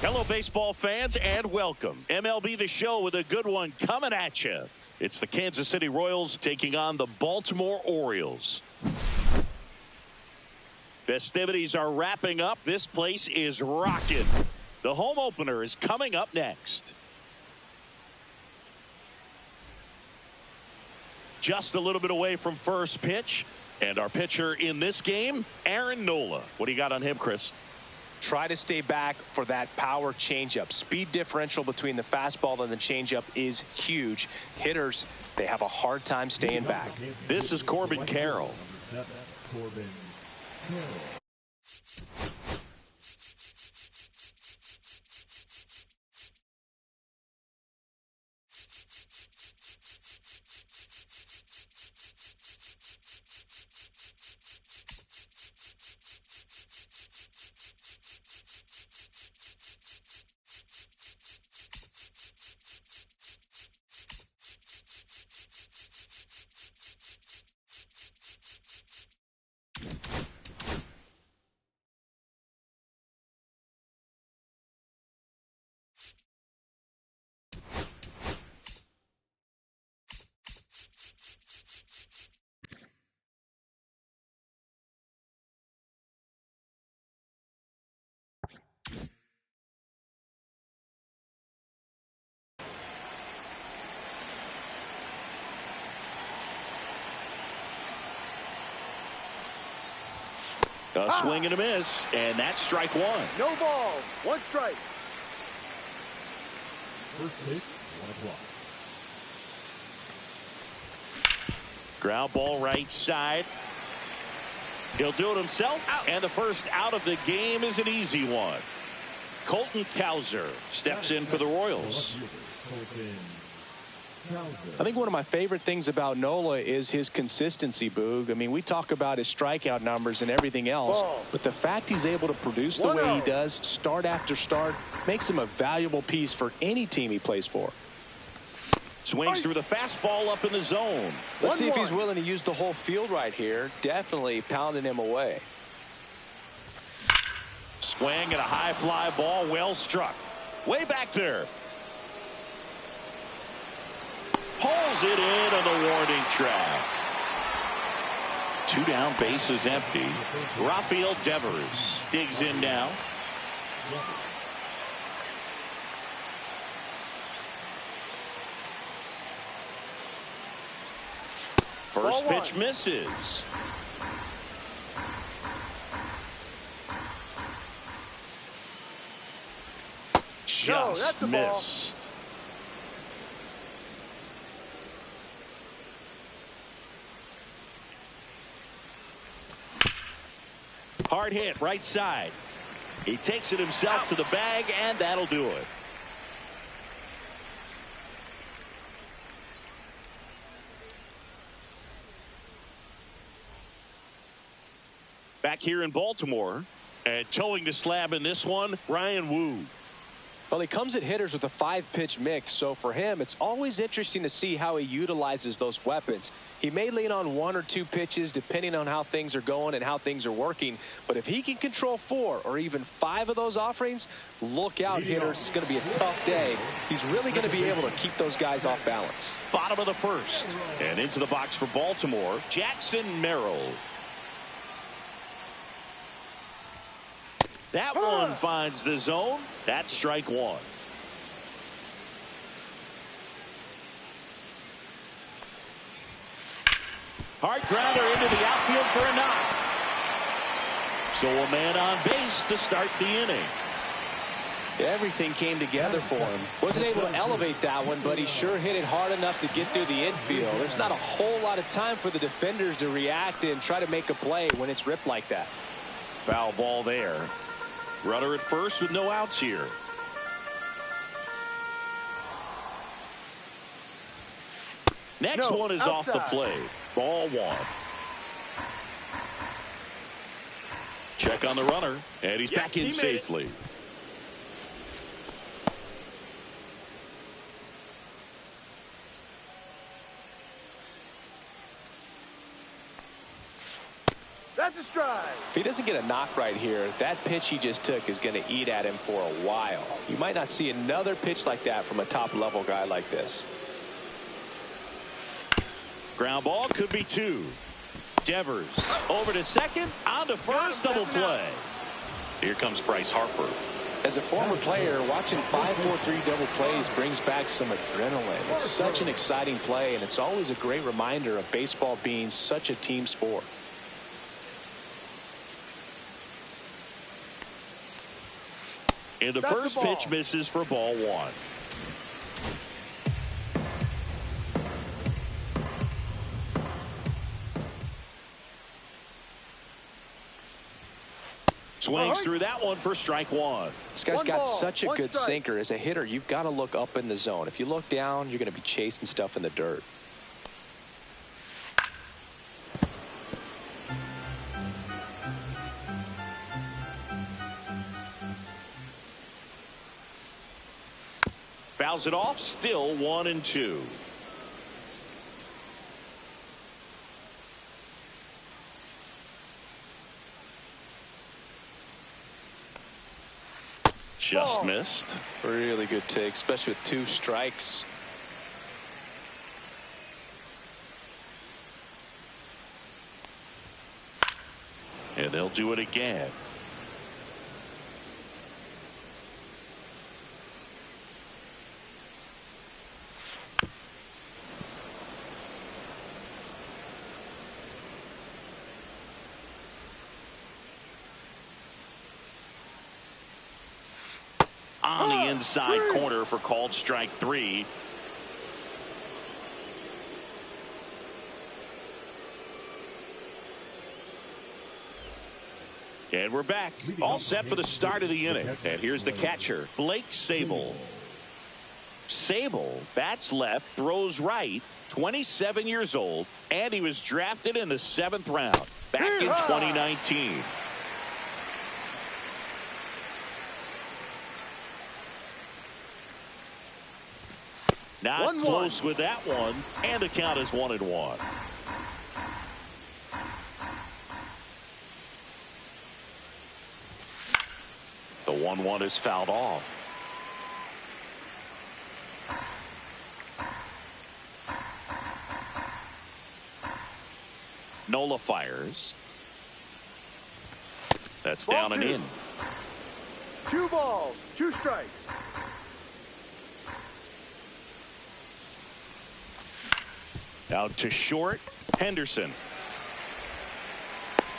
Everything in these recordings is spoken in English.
Hello, baseball fans, and welcome. MLB The Show with a good one coming at you. It's the Kansas City Royals taking on the Baltimore Orioles. Festivities are wrapping up. This place is rocking. The home opener is coming up next. Just a little bit away from first pitch. And our pitcher in this game, Aaron Nola. What do you got on him, Chris? Try to stay back for that power changeup. Speed differential between the fastball and the changeup is huge. Hitters, they have a hard time staying back. This is Corbin Carroll. A swing and a miss, and that's strike one. No ball, one strike. First pitch, 1 o'clock. Ground ball right side. He'll do it himself, and the first out of the game is an easy one. Colton Cowser steps in for the Royals. I think one of my favorite things about Nola is his consistency, Boog. I mean, we talk about his strikeout numbers and everything else, but the fact he's able to produce the way he does, start after start, makes him a valuable piece for any team he plays for. Swings through the fastball up in the zone. Let's see if he's willing to use the whole field right here. Definitely pounding him away. Swing at a high fly ball, well struck. Way back there. Pulls it in on the warning track. 2 down, bases empty. Rafael Devers digs in now. First pitch misses. Just missed. Hard hit, right side. He takes it himself to the bag, and that'll do it. Back here in Baltimore, and towing the slab in this one, Ryan Wu. Well, he comes at hitters with a 5-pitch mix, so for him, it's always interesting to see how he utilizes those weapons. He may lean on 1 or 2 pitches depending on how things are going and how things are working, but if he can control 4 or even 5 of those offerings, look out, hitters. It's going to be a tough day. He's really going to be able to keep those guys off balance. Bottom of the first, and into the box for Baltimore, Jackson Merrill. That one finds the zone. That's strike one. Hard grounder into the outfield for a knock. So a man on base to start the inning. Everything came together for him. Wasn't able to elevate that one, but he sure hit it hard enough to get through the infield. There's not a whole lot of time for the defenders to react and try to make a play when it's ripped like that. Foul ball there. Runner at first with no outs here. Next one is off the plate. Ball one. Check on the runner, and he's back in safely. That's a strike. If he doesn't get a knock right here, that pitch he just took is going to eat at him for a while. You might not see another pitch like that from a top-level guy like this. Ground ball could be two. Devers over to second, on to first, double play. Here comes Bryce Harper. As a former player, watching 5-4-3 double plays brings back some adrenaline. It's such an exciting play, and it's always a great reminder of baseball being such a team sport. And the first pitch misses for ball one. Swings through that one for strike one. This guy's got such a good sinker. As a hitter, you've got to look up in the zone. If you look down, you're going to be chasing stuff in the dirt. Fouls it off, still 1-2. Just missed. Really good take, especially with 2 strikes. And they'll do it again. On the inside corner for called strike 3. And we're back, all set for the start of the inning. And here's the catcher, Blake Sabol. Sabol bats left, throws right, 27 years old, and he was drafted in the 7th round back in 2019. Not close with that one, and the count is 1-1. The 1-1 is fouled off. Nola fires. That's down and in. 2 balls, 2 strikes. Out to short, Henderson.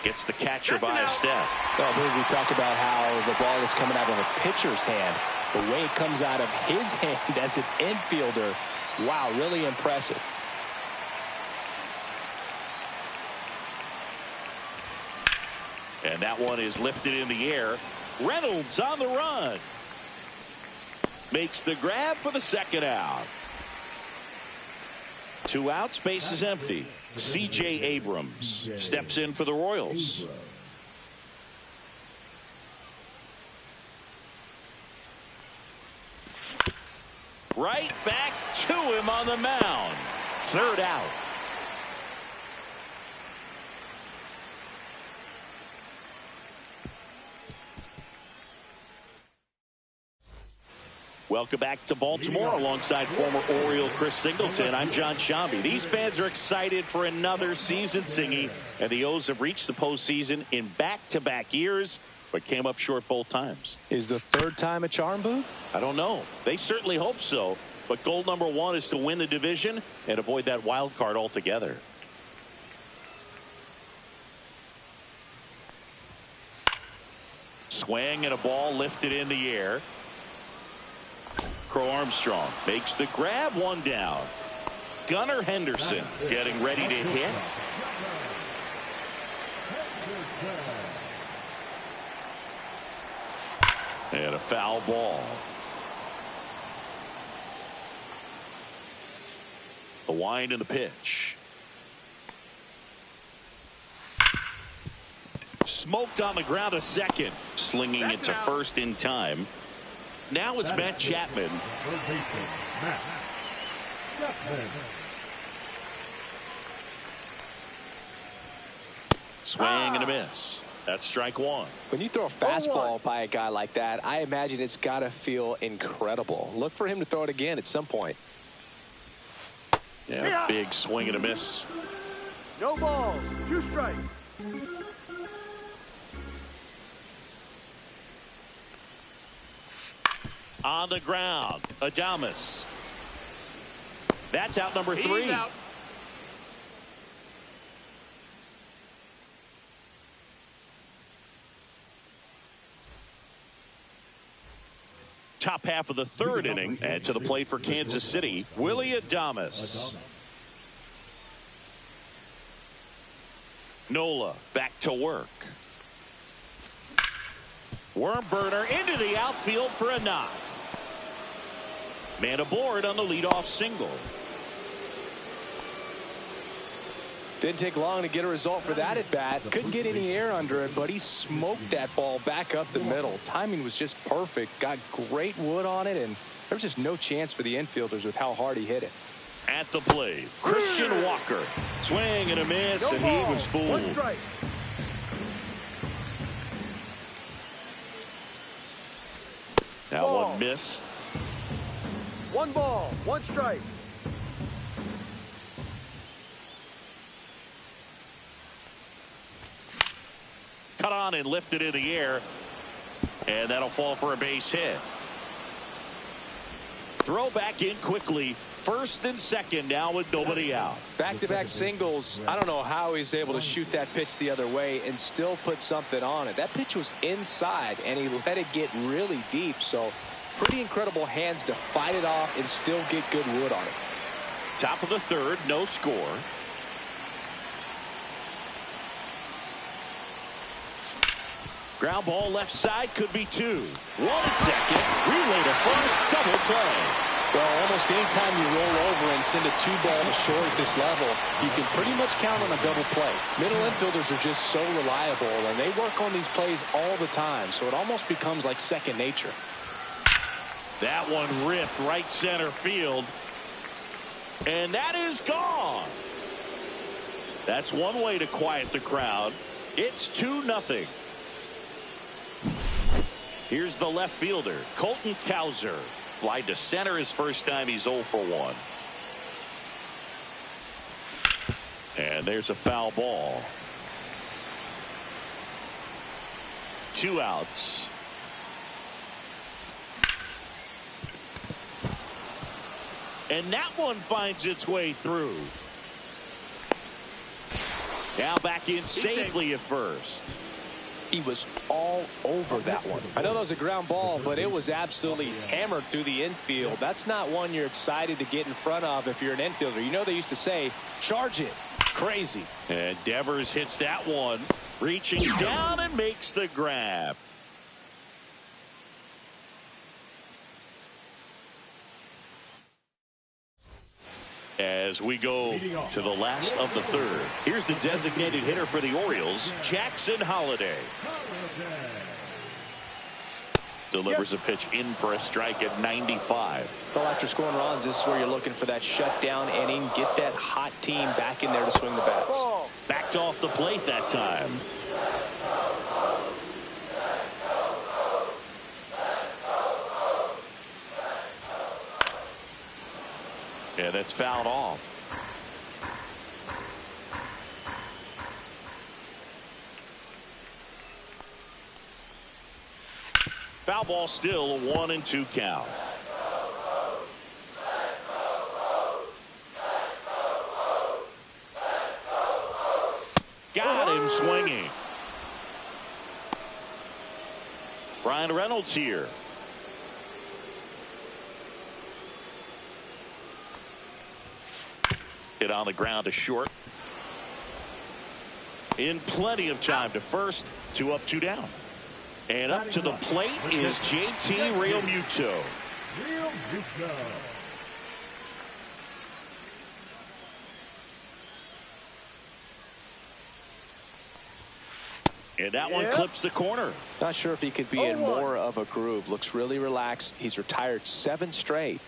Gets the catcher by a step. Well, I believe we talk about how the ball is coming out of a pitcher's hand. The way it comes out of his hand as an infielder, wow, really impressive. And that one is lifted in the air. Reynolds on the run. Makes the grab for the second out. 2 outs, base is empty. C.J. Abrams steps in for the Royals. Right back to him on the mound. 3rd out. Welcome back to Baltimore alongside former Oriole Chris Singleton. I'm John Shambi. These fans are excited for another season, Singy, and the O's have reached the postseason in back-to-back years, but came up short both times. Is the 3rd time a charm, Boo? I don't know. They certainly hope so, but goal number 1 is to win the division and avoid that wild card altogether. Swing and a ball lifted in the air. Crow Armstrong makes the grab, 1 down. Gunnar Henderson getting ready to hit. And a foul ball. The wind and the pitch. Smoked on the ground a second. Slinging it to first in time. Now it's Matt Chapman. Swing and a miss. That's strike one. When you throw a fastball by a guy like that, I imagine it's got to feel incredible. Look for him to throw it again at some point. Yeah, big swing and a miss. No balls, 2 strikes. On the ground, Adames. That's out number 3. Out. Top half of the 3rd inning, and to the plate for Kansas City, Willie Adames. Nola back to work. Worm burner into the outfield for a knock. Man aboard on the leadoff single. Didn't take long to get a result for that at bat. Couldn't get any air under it, but he smoked that ball back up the middle. Timing was just perfect. Got great wood on it, and there was just no chance for the infielders with how hard he hit it. At the plate, Christian Walker. Swing and a miss, and he was fooled. 1 strike. That one missed. 1 ball, 1 strike. Cut on and lifted in the air, and that'll fall for a base hit. Throw back in quickly. First and second now with nobody out. Back-to-back singles. I don't know how he's able to shoot that pitch the other way and still put something on it. That pitch was inside, and he let it get really deep. So pretty incredible hands to fight it off and still get good wood on it. Top of the 3rd, no score. Ground ball left side, could be 2. 1 at second. Relay to first. Double play. Well, almost any time you roll over and send a 2-ball to short at this level, you can pretty much count on a double play. Middle infielders are just so reliable, and they work on these plays all the time, so it almost becomes like second nature. That one ripped right center field. And that is gone. That's one way to quiet the crowd. It's 2-0. Here's the left fielder, Colton Cowser. Fly to center his first time. He's 0 for 1. And there's a foul ball. 2 outs. And that one finds its way through. Now back in safely at first. He was all over that one. I know that was a ground ball, but it was absolutely hammered through the infield. That's not one you're excited to get in front of if you're an infielder. You know they used to say, charge it. Crazy. And Devers hits that one. Reaching down and makes the grab. As we go to the last of the 3rd. Here's the designated hitter for the Orioles, Jackson Holliday. Delivers a pitch in for a strike at 95. Well, after scoring runs, this is where you're looking for that shutdown inning. Get that hot team back in there to swing the bats. Backed off the plate that time. Yeah, that's fouled off. Foul ball still, a 1-2 count. Got him swinging. Brian Reynolds here. Hit on the ground to short. In plenty of time to first. 2 up, 2 down. And up to the plate is JT Realmuto. And that one clips the corner. Not sure if he could be in more of a groove. Looks really relaxed. He's retired 7 straight.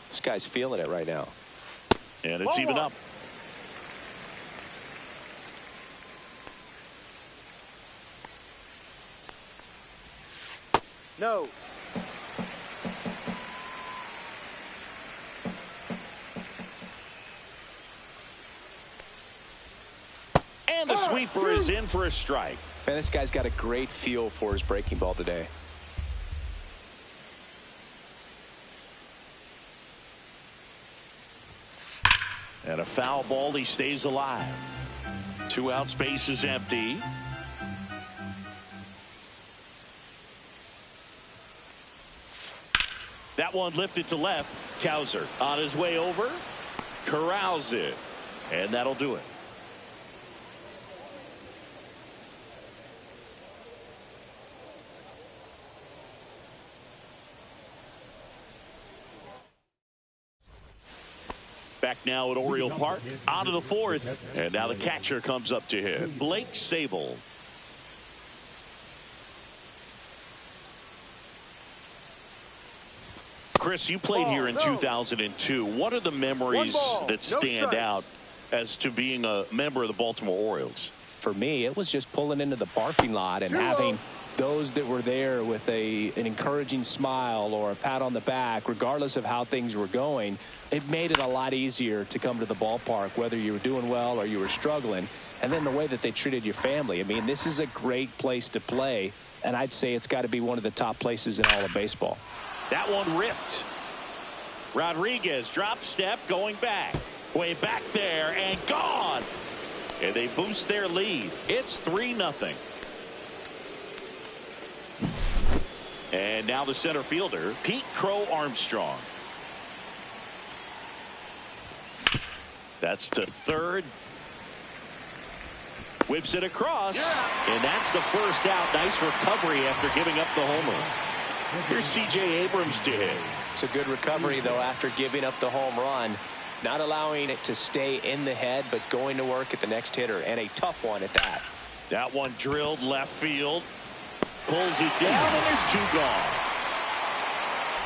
This guy's feeling it right now. And it's even up. No. And the sweeper is in for a strike. Man, this guy's got a great feel for his breaking ball today. And a foul ball, he stays alive. 2 outs, base is empty. That one lifted to left. Cowser on his way over. Corrals it. And that'll do it. Back now at Oriole Park. On to the 4th. And now the catcher comes up to hit. Blake Sabol. Chris, you played here in 2002. What are the memories that stand out as to being a member of the Baltimore Orioles? For me, it was just pulling into the parking lot and having those that were there with an encouraging smile or a pat on the back, regardless of how things were going. It made it a lot easier to come to the ballpark, whether you were doing well or you were struggling. And then the way that they treated your family. I mean, this is a great place to play, and I'd say it's got to be one of the top places in all of baseball. That one ripped. Rodriguez drop step going back. Way back there and gone. And they boost their lead. It's 3-0. And now the center fielder, Pete Crow Armstrong. That's to third. Whips it across. And that's the first out. Nice recovery after giving up the homer. Here's C.J. Abrams to hit. It's a good recovery, though, after giving up the home run. Not allowing it to stay in the head, but going to work at the next hitter, and a tough one at that. That one drilled left field. Pulls it down, and there's 2 gone.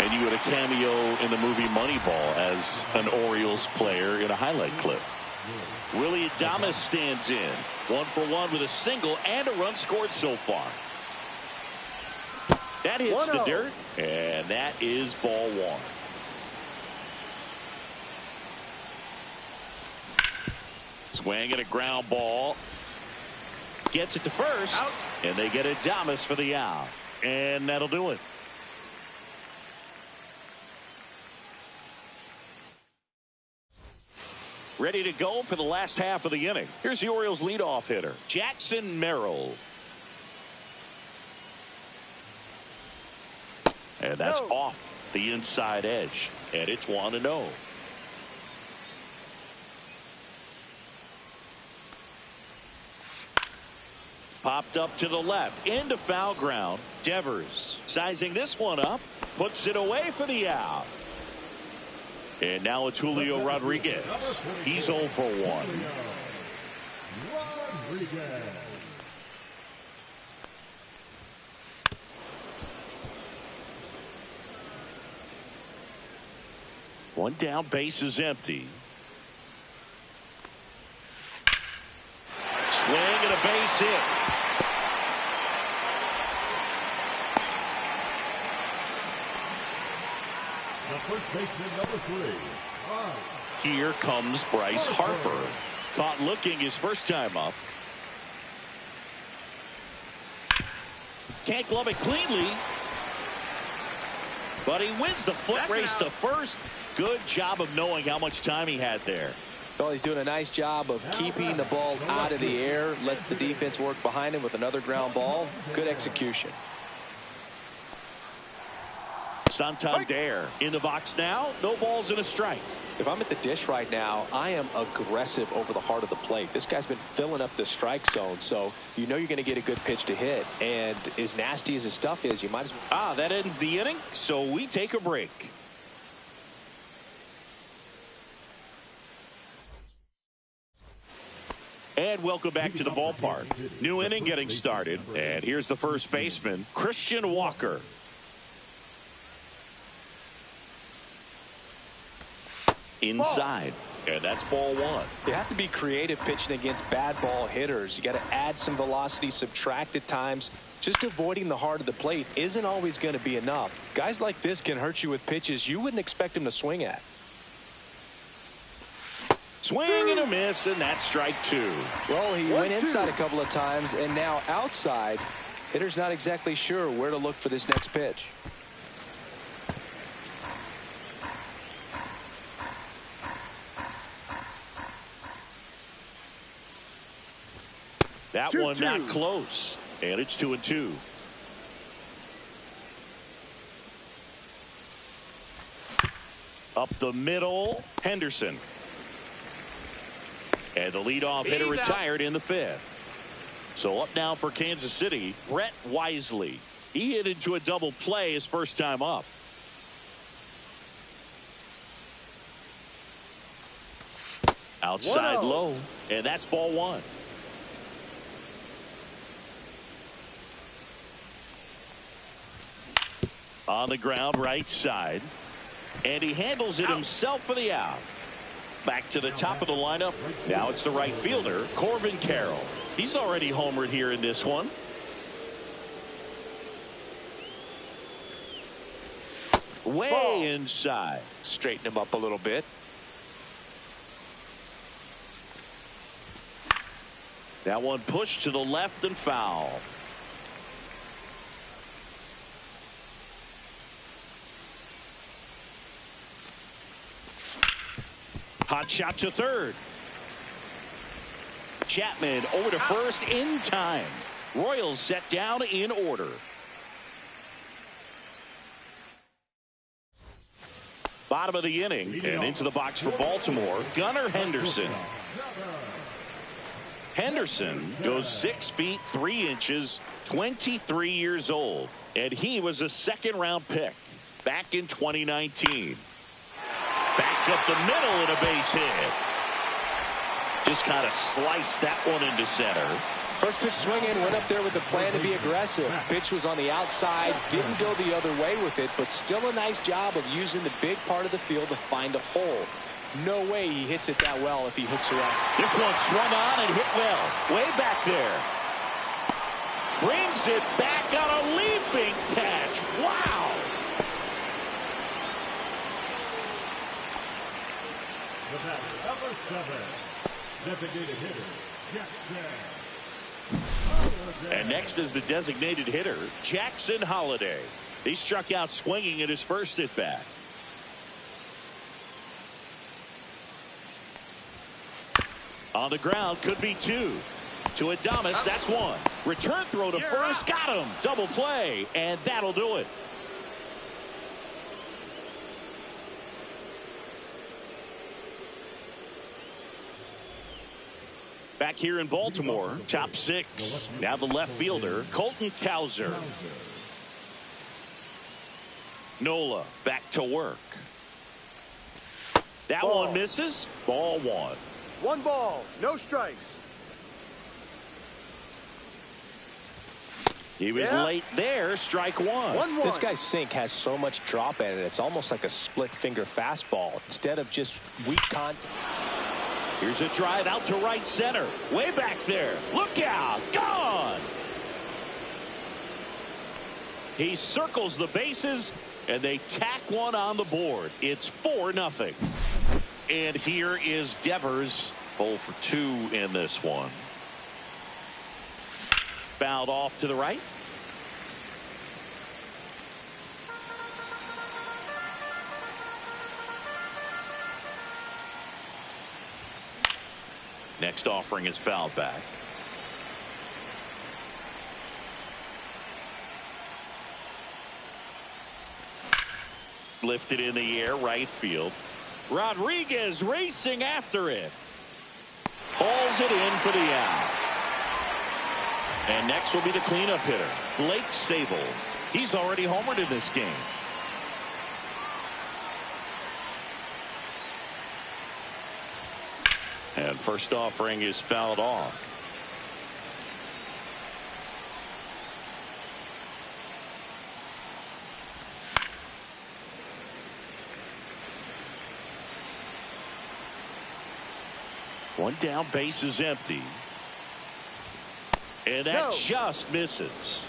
And you had a cameo in the movie Moneyball as an Orioles player in a highlight clip. Willie Adames stands in. 1 for 1 with a single and a run scored so far. That hits the dirt, and that is ball 1. Swing and a ground ball. Gets it to first, and they get Adames for the out. And that'll do it. Ready to go for the last half of the inning. Here's the Orioles leadoff hitter, Jackson Merrill. And that's off the inside edge. And it's 1-0. Popped up to the left. Into foul ground. Devers sizing this one up. Puts it away for the out. And now it's Julio Rodriguez. He's 0 for 1. Rodriguez. One down, base is empty. Swing and a base hit. The first baseman, number 3. Here comes Bryce Harper. Caught looking his first time up. Can't glove it cleanly. But he wins the foot race to first. Good job of knowing how much time he had there. Well, he's doing a nice job of keeping the ball out of the air. Lets the defense work behind him with another ground ball. Good execution. Santander in the box now. No balls and a strike. If I'm at the dish right now, I am aggressive over the heart of the plate. This guy's been filling up the strike zone, so you know you're going to get a good pitch to hit. And as nasty as his stuff is, you might as well. That ends the inning, so we take a break. And welcome back to the ballpark. New inning getting started. And here's the first baseman, Christian Walker. Inside. And that's ball one. You have to be creative pitching against bad ball hitters. You got to add some velocity, subtract at times. Just avoiding the heart of the plate isn't always going to be enough. Guys like this can hurt you with pitches you wouldn't expect him to swing at. Swing and a miss, and that's strike two. Well, he went inside a couple of times, and now outside. Hitter's not exactly sure where to look for this next pitch. That one not close, and it's 2-2. Up the middle, Henderson. And the leadoff hitter retired in the fifth. So up now for Kansas City, Brett Wisely. He hit into a double play his first time up. Outside low, and that's ball one. On the ground, right side. And he handles it himself for the out. Back to the top of the lineup. Now it's the right fielder, Corbin Carroll. He's already homered here in this one. Way inside. Straighten him up a little bit. That one pushed to the left and foul. Hot shot to third. Chapman over to first in time. Royals set down in order. Bottom of the inning and into the box for Baltimore, Gunnar Henderson. Henderson goes 6 feet 3 inches, 23 years old, and he was a second-round pick back in 2019. Back up the middle and a base hit. Just kind of sliced that one into center. First pitch swinging, went up there with the plan to be aggressive. Pitch was on the outside, didn't go the other way with it, but still a nice job of using the big part of the field to find a hole. No way he hits it that well if he hooks around. This one swung on and hit well. Way back there. Brings it back on a leaping catch. Wow. The batter, number 7, designated hitter, Jackson. And next is the designated hitter, Jackson Holliday. He struck out swinging at his first at bat. On the ground, could be two. To Adames, that's one. Return throw to first, got him. Double play, and that'll do it. Back here in Baltimore, top 6. Now the left fielder, Colton Cowser. Nola back to work. That one misses. Ball one. 1 ball, no strikes. He was late there, strike one. 1-1. This guy's sink has so much drop in it. It's almost like a split finger fastball instead of just weak contact. Here's a drive out to right center. Way back there. Look out. Gone. He circles the bases, and they tack one on the board. It's 4-0. And here is Devers, 0 for 2 in this one. Fouled off to the right. Next offering is fouled back. Lifted in the air, right field. Rodriguez racing after it. Hauls it in for the out. And next will be the cleanup hitter, Blake Sabol. He's already homered in this game. And first offering is fouled off. One down, base is empty. And that just misses.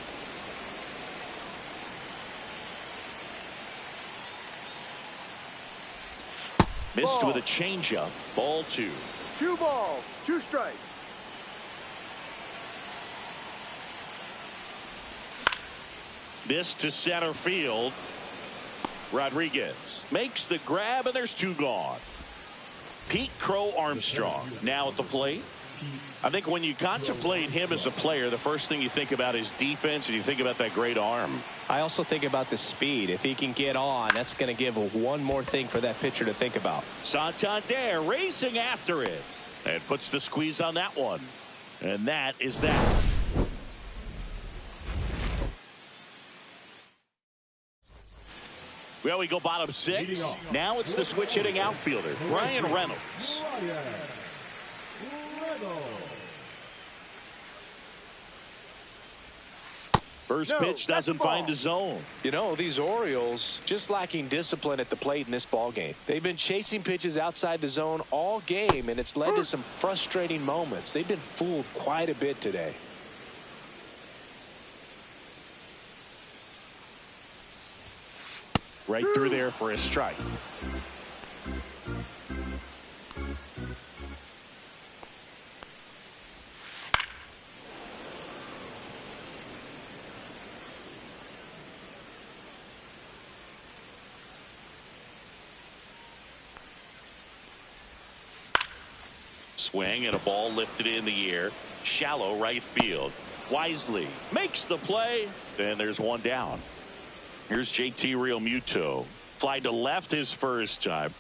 Missed with a changeup. Ball 2. 2 balls, 2 strikes. This to center field. Rodriguez makes the grab, and there's 2 gone. Pete Crow Armstrong now at the plate. I think when you contemplate him as a player, the first thing you think about is defense, and you think about that great arm. I also think about the speed. If he can get on, that's going to give one more thing for that pitcher to think about. Santander racing after it and puts the squeeze on that one. And that is that. Well, we go bottom 6. Now it's the switch hitting outfielder, Ryan Reynolds. First pitch doesn't find the zone. You know, these Orioles just lacking discipline at the plate in this ball game. They've been chasing pitches outside the zone all game, and it's led to some frustrating moments. They've been fooled quite a bit today. Right through there for a strike. Swing and a ball lifted in the air. Shallow right field. Wisely makes the play. And there's 1 down. Here's JT Realmuto. Fly to left his first time.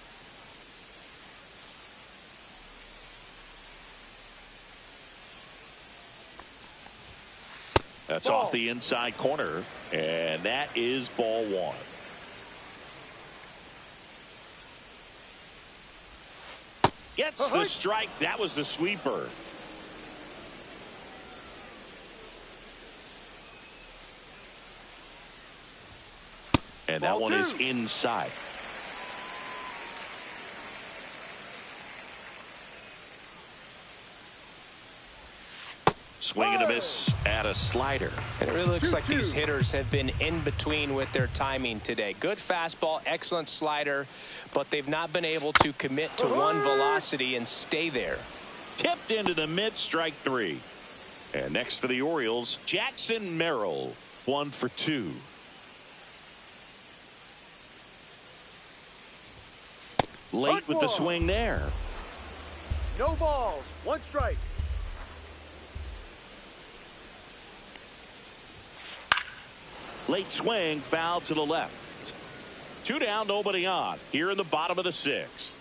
That's off the inside corner. And that is ball 1. Gets the strike. That was the sweeper. And that one is inside. Swing and a miss at a slider. And it really looks like these hitters have been in between with their timing today. Good fastball, excellent slider, but they've not been able to commit to one velocity and stay there. Tipped into the mid, strike 3. And next for the Orioles, Jackson Merrill, 1 for 2. Late with the swing there. No balls, 1 strike. Late swing, foul to the left. 2 down, nobody on. Here in the bottom of the 6th.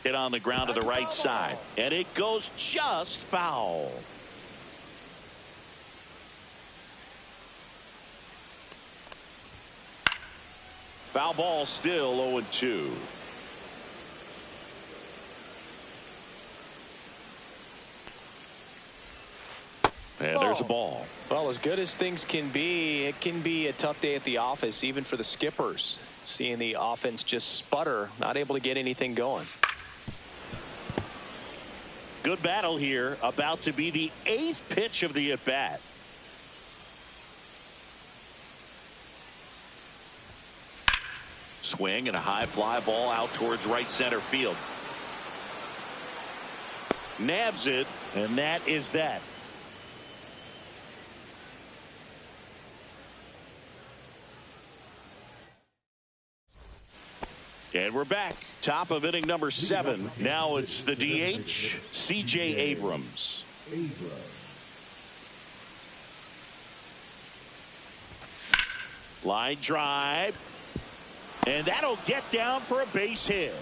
Hit on the ground to the right side, and it goes just foul. Foul ball, still 0-2. And there's a ball. Well, as good as things can be, it can be a tough day at the office, even for the skippers. Seeing the offense just sputter, not able to get anything going. Good battle here, about to be the 8th pitch of the at-bat. Swing and a high fly ball out towards right center field. Nabs it, and that is that. And we're back. Top of inning number 7. Now it's the DH, C.J. Abrams. Line drive. And that'll get down for a base hit.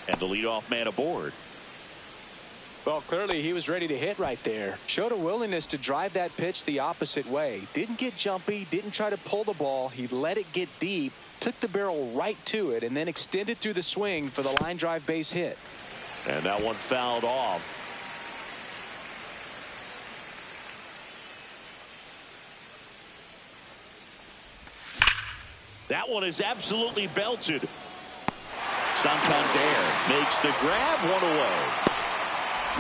And the leadoff man aboard. Well, clearly he was ready to hit right there. Showed a willingness to drive that pitch the opposite way. Didn't get jumpy, didn't try to pull the ball. He let it get deep, took the barrel right to it, and then extended through the swing for the line drive base hit. And that one fouled off. That one is absolutely belted. Santander makes the grab, one away.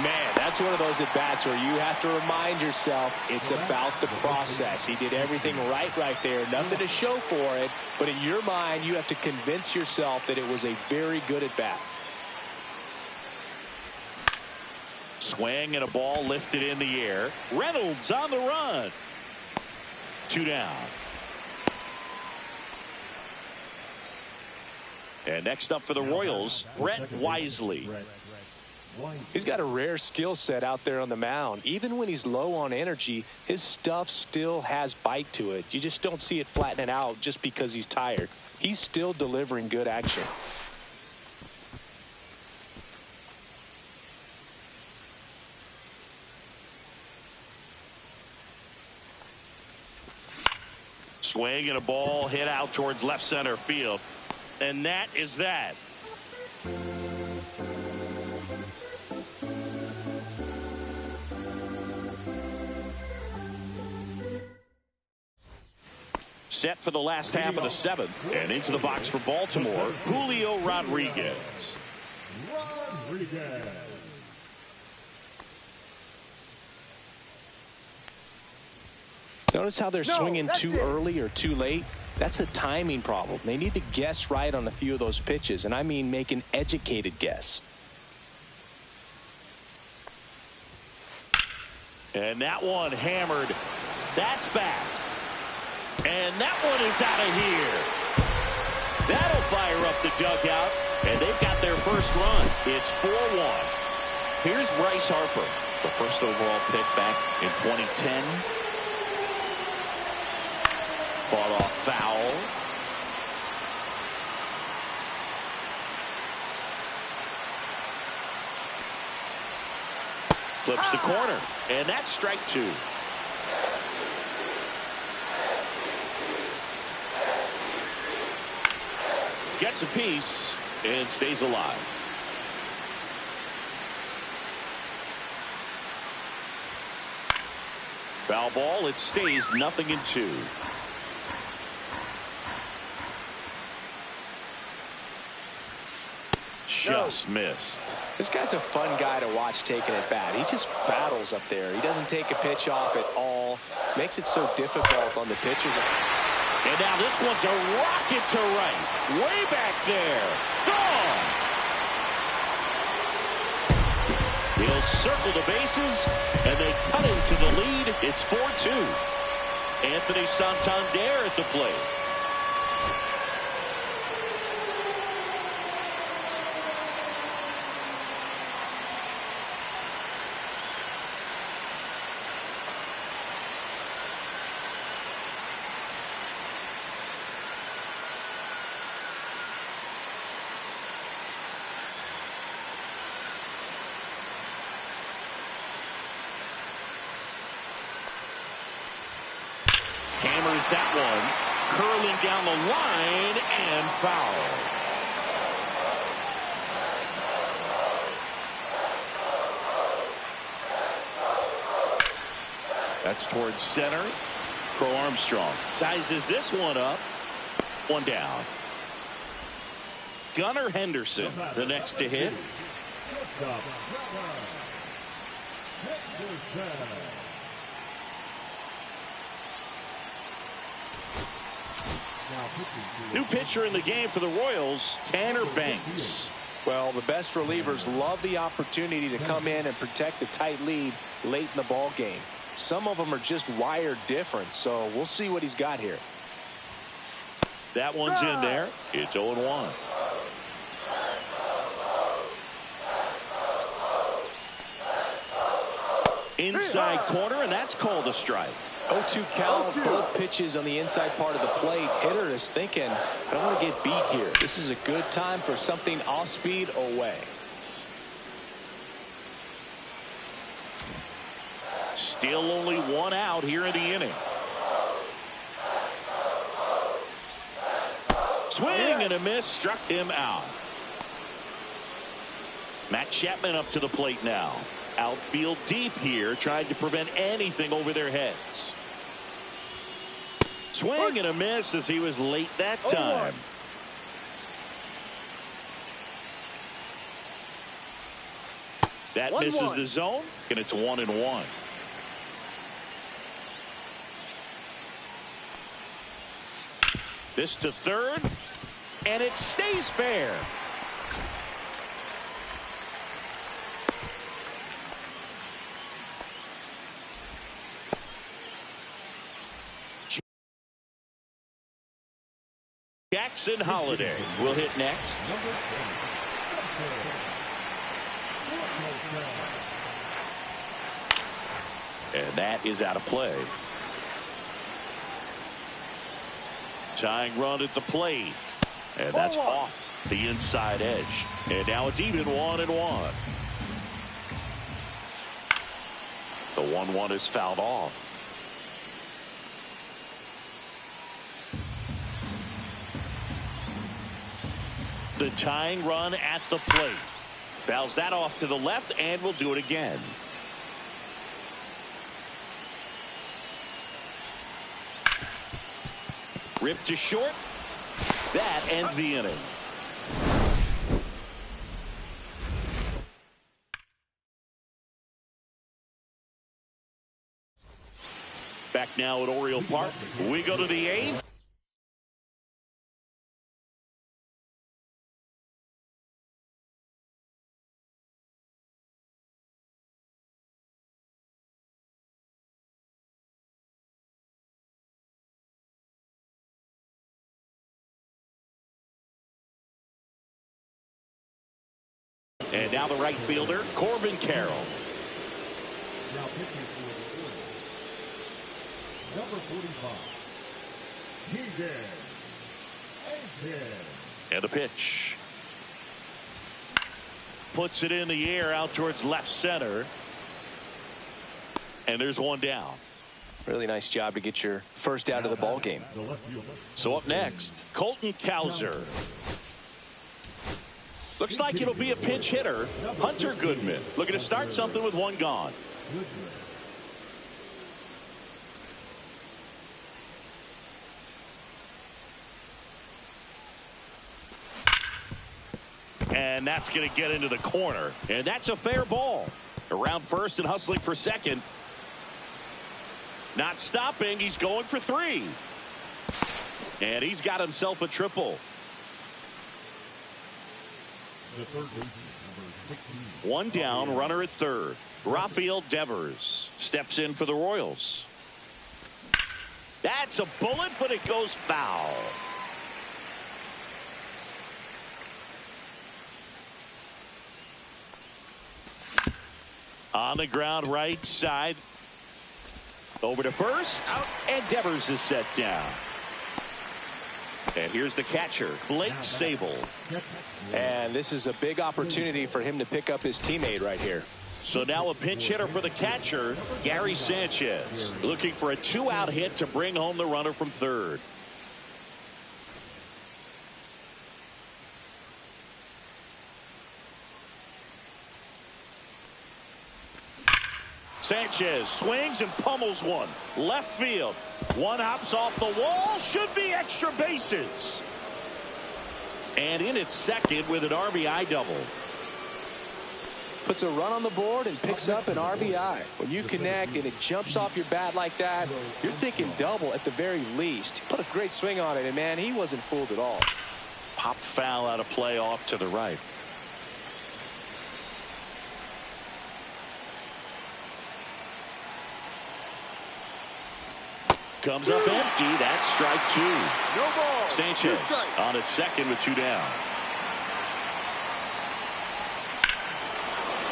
Man, that's one of those at-bats where you have to remind yourself it's about the process. He did everything right there. Nothing to show for it. But in your mind, you have to convince yourself that it was a very good at-bat. Swing and a ball lifted in the air. Reynolds on the run. 2 down. And next up for the Royals, Brett Wisely. He's got a rare skill set out there on the mound. Even when he's low on energy, his stuff still has bite to it. You just don't see it flattening out just because he's tired. He's still delivering good action. Swing and a ball hit out towards left center field. And that is that. Set for the last half of the 7th. And into the box for Baltimore, Julio Rodriguez. Notice how they're swinging too early or too late? That's a timing problem. They need to guess right on a few of those pitches, and I mean make an educated guess. And that one hammered. That's back. And that one is out of here. That'll fire up the dugout, and they've got their first run. It's 4-1. Here's Bryce Harper, the first overall pick back in 2010. Fought off foul. Flips the corner, and that's strike 2. Gets a piece and stays alive. Foul ball. It stays 0-2. Just missed. This guy's a fun guy to watch taking at bat. He just battles up there. He doesn't take a pitch off at all. Makes it so difficult on the pitcher. And now this one's a rocket to right. Way back there. Gone. He'll circle the bases, and they cut into the lead. It's 4-2. Anthony Santander at the plate. Hammers that one, curling down the line and foul. That's towards center. Crow Armstrong sizes this one up. 1 down. Gunnar Henderson, the next to hit. New pitcher in the game for the Royals, Tanner Banks. Well, the best relievers love the opportunity to come in and protect a tight lead late in the ball game. Some of them are just wired different, so we'll see what he's got here. That one's in there. It's 0-1. Inside corner, and that's called a strike. 0-2 count, both pitches on the inside part of the plate. Hitter is thinking, I don't want to get beat here. This is a good time for something off speed away. Still only one out here in the inning. Swing and a miss, struck him out. Matt Chapman up to the plate now. Outfield deep here, trying to prevent anything over their heads. Swing and a miss as he was late that time. That misses the zone, and it's 1-1. This to third, and it stays fair. Jackson Holiday will hit next. And that is out of play. Tying run at the plate. And that's off the inside edge. And now it's even 1-1. The 1-1 is fouled off. The tying run at the plate. Fouls that off to the left and will do it again. Ripped to short. That ends the inning. Back now at Oriole Park. We go to the 8th. And now the right fielder, Corbin Carroll. Now pitching for the Orioles, number 45, Keegan. And the pitch. Puts it in the air out towards left center. And there's one down. Really nice job to get your first out of the ball game. So up next, Colton Cowser. Looks like it'll be a pinch hitter, Hunter Goodman, looking to start something with one gone. And that's going to get into the corner, and that's a fair ball. Around first and hustling for second. Not stopping, he's going for 3. And he's got himself a triple. The third baseman, number 16. One down, runner at third. Rafael Devers steps in for the Royals. That's a bullet, but it goes foul. On the ground, right side. Over to first. Out, and Devers is set down. And here's the catcher, Blake Sabol. And this is a big opportunity for him to pick up his teammate right here. So now a pinch hitter for the catcher, Gary Sanchez, looking for a 2-out hit to bring home the runner from third. Sanchez swings and pummels one. Left field. One hops off the wall. Should be extra bases. And in at second with an RBI double. Puts a run on the board and picks up an RBI. When you connect and it jumps off your bat like that, you're thinking double at the very least. Put a great swing on it, and man, he wasn't fooled at all. Popped foul out of play off to the right. Comes up empty. That's strike 2. No ball. Sanchez on at second with 2 down.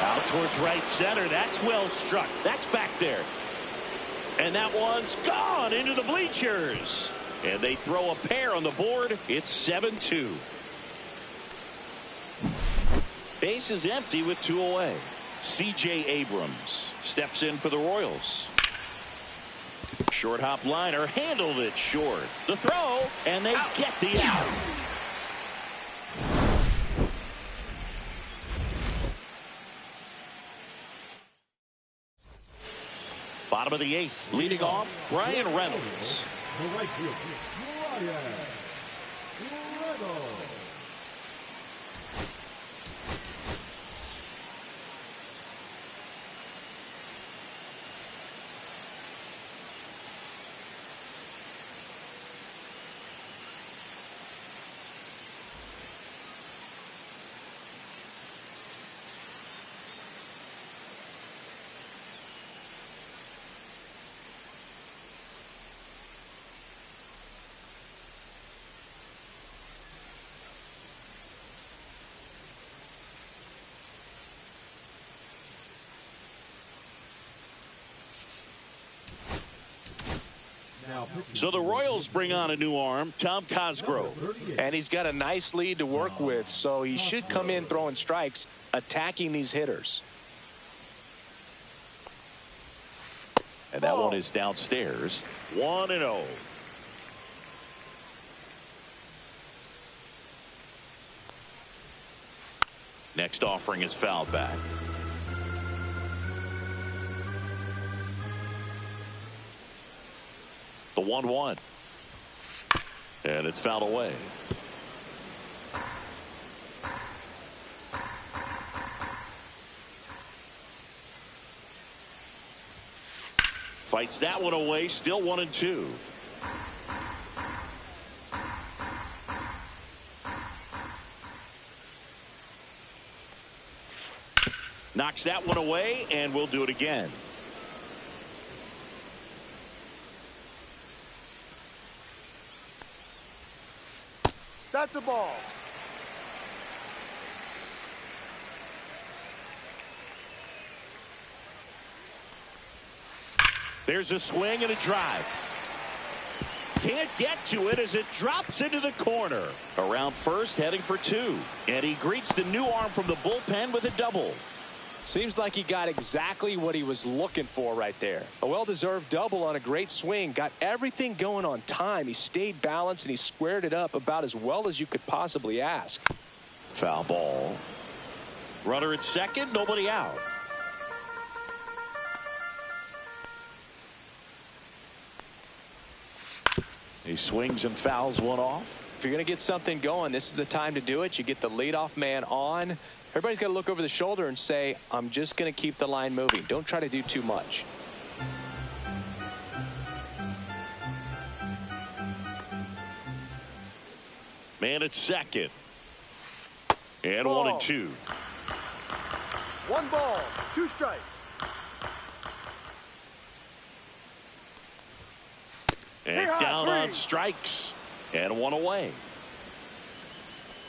Out towards right center. That's well struck. That's back there. And that one's gone into the bleachers. And they throw a pair on the board. It's 7-2. Base is empty with 2 away. C.J. Abrams steps in for the Royals. Short hop liner handled it short. The throw, and they get the out. Bottom of the 8th, leading off, Brian Reynolds. The right field, Brian Reynolds. So the Royals bring on a new arm, Tom Cosgrove. And he's got a nice lead to work with, so he should come in throwing strikes, attacking these hitters. And that one is downstairs. 1-0. Next offering is fouled back. The 1-1. And it's fouled away. Fights that one away. Still 1-2. Knocks that one away, and we'll do it again. That's a ball. There's a swing and a drive. Can't get to it as it drops into the corner. Around first, heading for 2. And he greets the new arm from the bullpen with a double. Seems like he got exactly what he was looking for right there. A well-deserved double on a great swing. Got everything going on time. He stayed balanced and he squared it up about as well as you could possibly ask. Foul ball. Runner at second, nobody out. He swings and fouls one off. If you're going to get something going, this is the time to do it. You get the leadoff man on. Everybody's got to look over the shoulder and say, I'm just going to keep the line moving. Don't try to do too much. Man at second. And Ball. 1-2. 1 ball, 2 strikes. And down on strikes. And 1 away.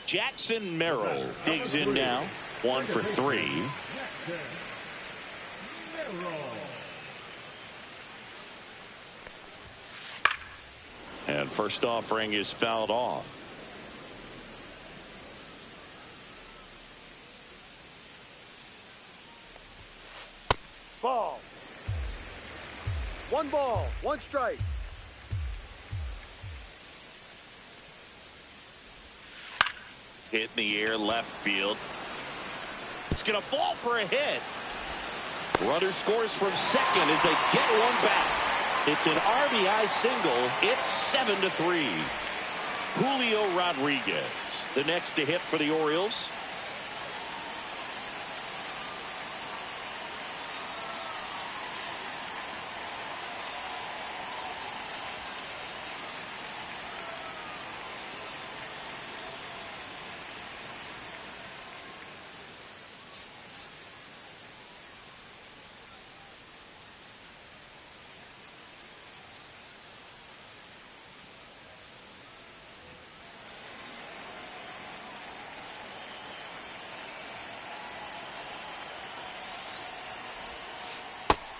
Jackson Merrill digs in now. 1 for 3. And first offering is fouled off. Ball. 1 ball, 1 strike. Hit in the air, left field. It's going to fall for a hit. Runner scores from second as they get one back. It's an RBI single. It's 7-3. Julio Rodriguez, the next to hit for the Orioles.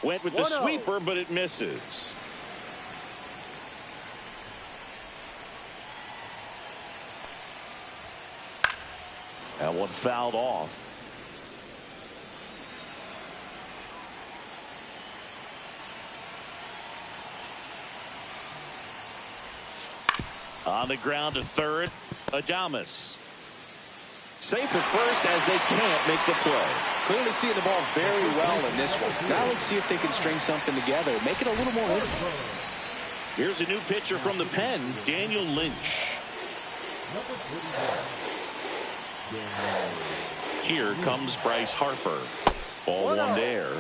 Went with the 1-0. sweeper, but it misses. That one fouled off. On the ground to third, Adames. Safe at first as they can't make the play. Clearly seeing the ball very well in this one. Now let's see if they can string something together. Make it a little more interesting. Here's a new pitcher from the pen, Daniel Lynch. Here comes Bryce Harper. Ball one there.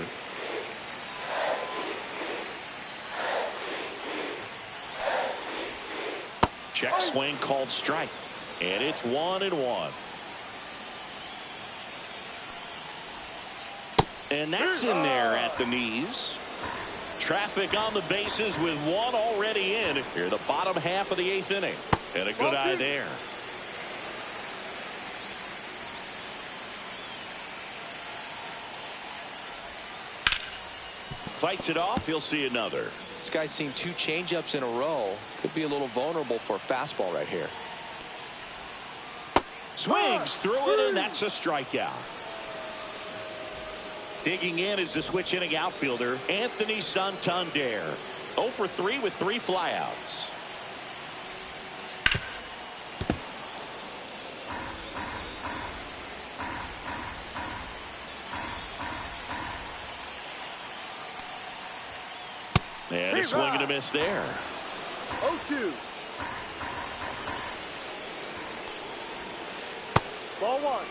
Check swing called strike. And it's 1-1. And that's in there at the knees. Traffic on the bases with one already in. Here, the bottom half of the 8th inning. And a good eye there. Fights it off. He'll see another. This guy's seen 2 changeups in a row. Could be a little vulnerable for a fastball right here. Swings through it, and that's a strikeout. Digging in is the switch inning outfielder, Anthony Santander. 0 for 3 with 3 flyouts. And a swing and a miss there. 0-2. Ball 1.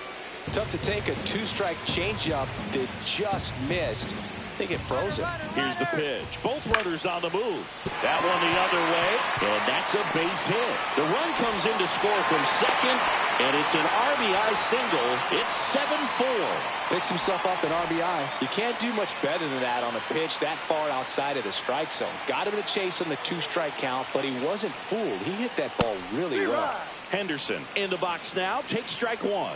Tough to take a 2-strike changeup that just missed. I think it froze it. Here's the pitch. Both runners on the move. That one the other way, and that's a base hit. The run comes in to score from second, and it's an RBI single. It's 7-4. Picks himself up in RBI. You can't do much better than that on a pitch that far outside of the strike zone. Got him to chase on the 2-strike count, but he wasn't fooled. He hit that ball really well. Henderson in the box now. Takes strike 1.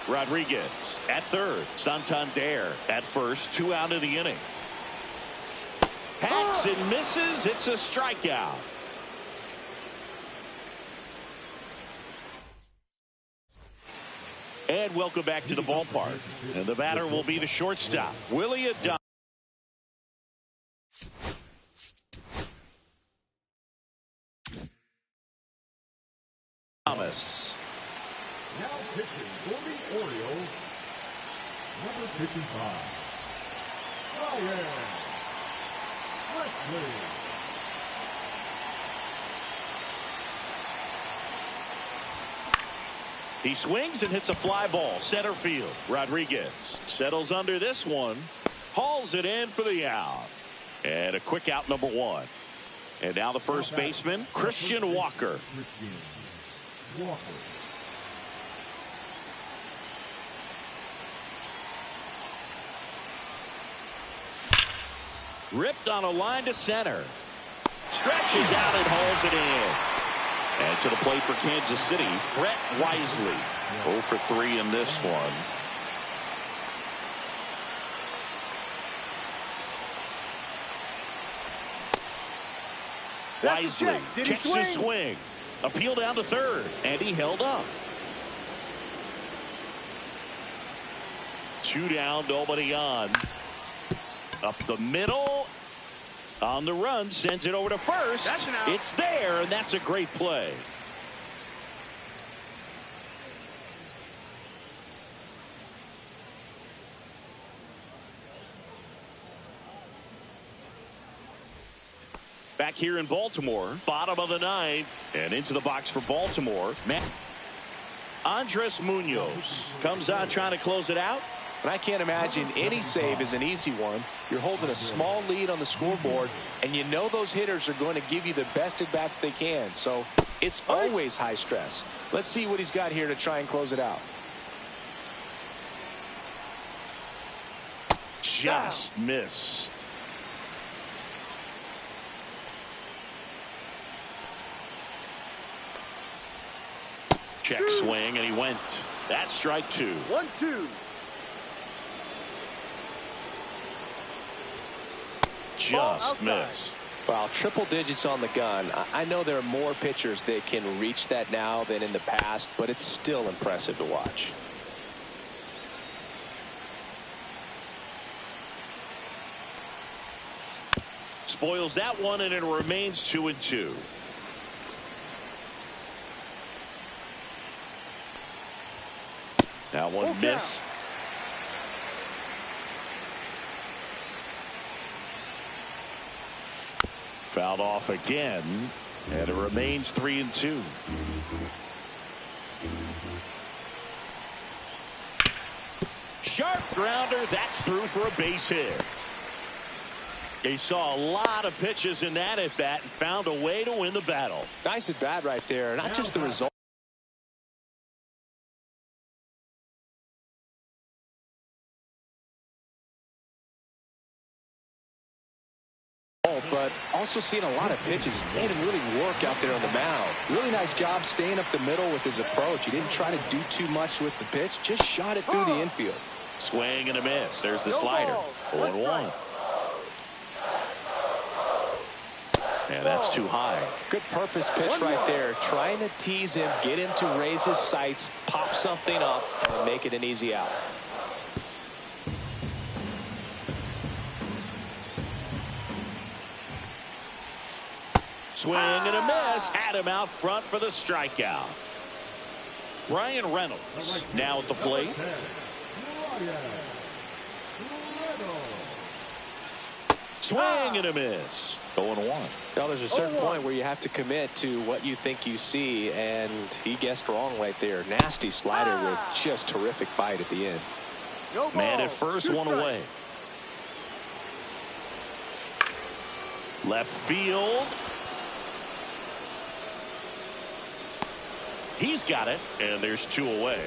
Rodriguez at third. Santander at first. 2 out of the inning. Hacks and misses. It's a strikeout. And welcome back to the ballpark. And the batter will be the shortstop, Willie Adames. Thomas. Now pitching for the Orioles, number 55, Ryan Wesley. He swings and hits a fly ball center field. Rodriguez settles under this one, hauls it in for the out, and a quick out number 1. And now the first baseman, Christian Walker. Ripped on a line to center. Stretches out and hauls it in. And to the plate for Kansas City, Brett Wisely. 0 for 3 in this one. Wisely checks his swing. Appeal down to third, and he held up. 2 down, nobody on. Up the middle. On the run, sends it over to first. It's there, and that's a great play. Back here in Baltimore, bottom of the 9th, and into the box for Baltimore. Andres Munoz comes on trying to close it out. And I can't imagine any save is an easy one. You're holding a small lead on the scoreboard, and you know those hitters are going to give you the best at-bats they can. So it's always high stress. Let's see what he's got here to try and close it out. Just missed. Check swing, and he went. That's strike 2. 1-2. Just missed. Well, triple digits on the gun. I know there are more pitchers that can reach that now than in the past, but it's still impressive to watch. Spoils that one, and it remains 2-2. That one missed. Fouled off again, and it remains 3-2. Sharp grounder. That's through for a base hit. He saw a lot of pitches in that at bat and found a way to win the battle. Nice at bat right there. Not just the result, but also seeing a lot of pitches made him really work out there on the mound. Really nice job staying up the middle with his approach. He didn't try to do too much with the pitch, just shot it through the infield. Swing and a miss. There's the slider. 0-1. And that's too high. Good purpose pitch right there. Trying to tease him, get him to raise his sights, pop something up, and make it an easy out. Swing and a miss. Had him out front for the strikeout. Ryan Reynolds now at the plate. Swing and a miss. 0-1. Well, there's a certain point where you have to commit to what you think you see, and he guessed wrong right there. Nasty slider with just terrific bite at the end. Man at first, one away. Left field. He's got it, and there's 2 away.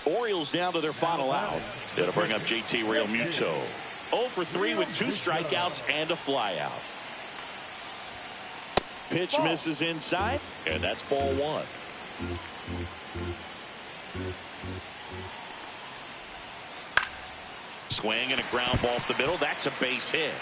Orioles down to their final out. That'll bring up JT Realmuto. 0 for 3 with 2 strikeouts and a flyout. Pitch misses inside, and that's ball 1. Swing and a ground ball up the middle. That's a base hit.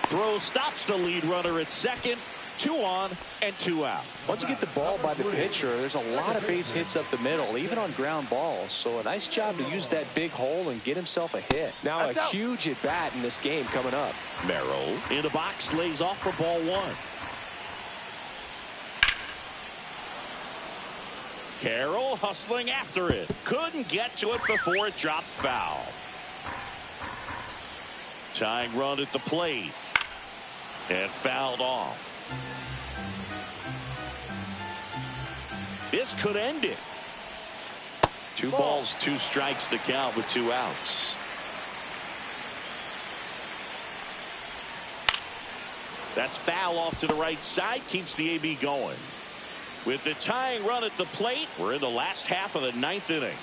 Throw stops the lead runner at second. 2 on and 2 out. Once you get the ball by the pitcher, there's a lot of base hits up the middle, even on ground balls. So a nice job to use that big hole and get himself a hit. Now a huge at bat in this game coming up. Merrill in the box, lays off for ball 1. Carroll hustling after it. Couldn't get to it before it dropped foul. Tying run at the plate. And fouled off. This could end it. 2 balls, 2 strikes to count with 2 outs. That's foul off to the right side. Keeps the AB going. With the tying run at the plate, we're in the last half of the 9th inning.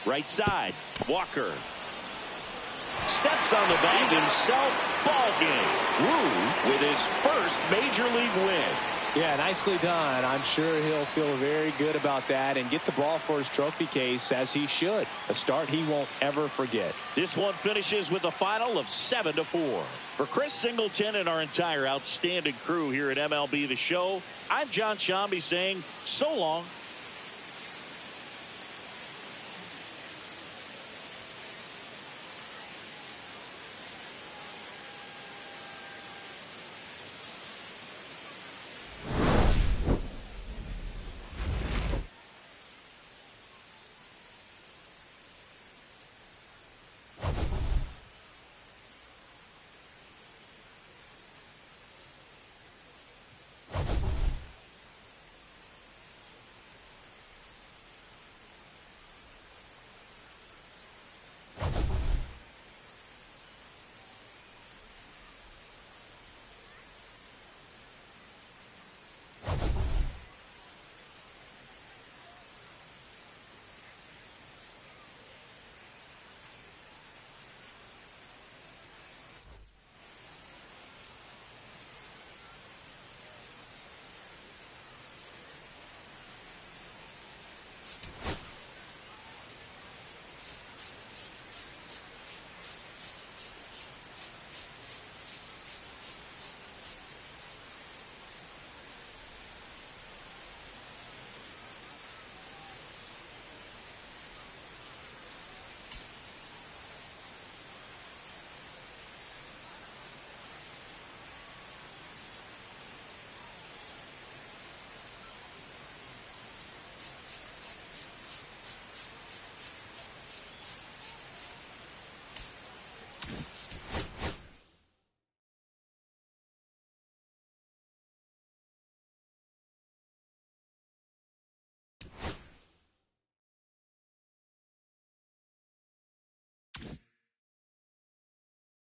Right side, Walker. Steps on the bag himself. Ball game. Woo with his first major league win. Yeah, nicely done. I'm sure he'll feel very good about that and get the ball for his trophy case, as he should. A start he won't ever forget. This one finishes with a final of 7-4. For Chris Singleton and our entire outstanding crew here at MLB The Show, I'm John Shambi saying so long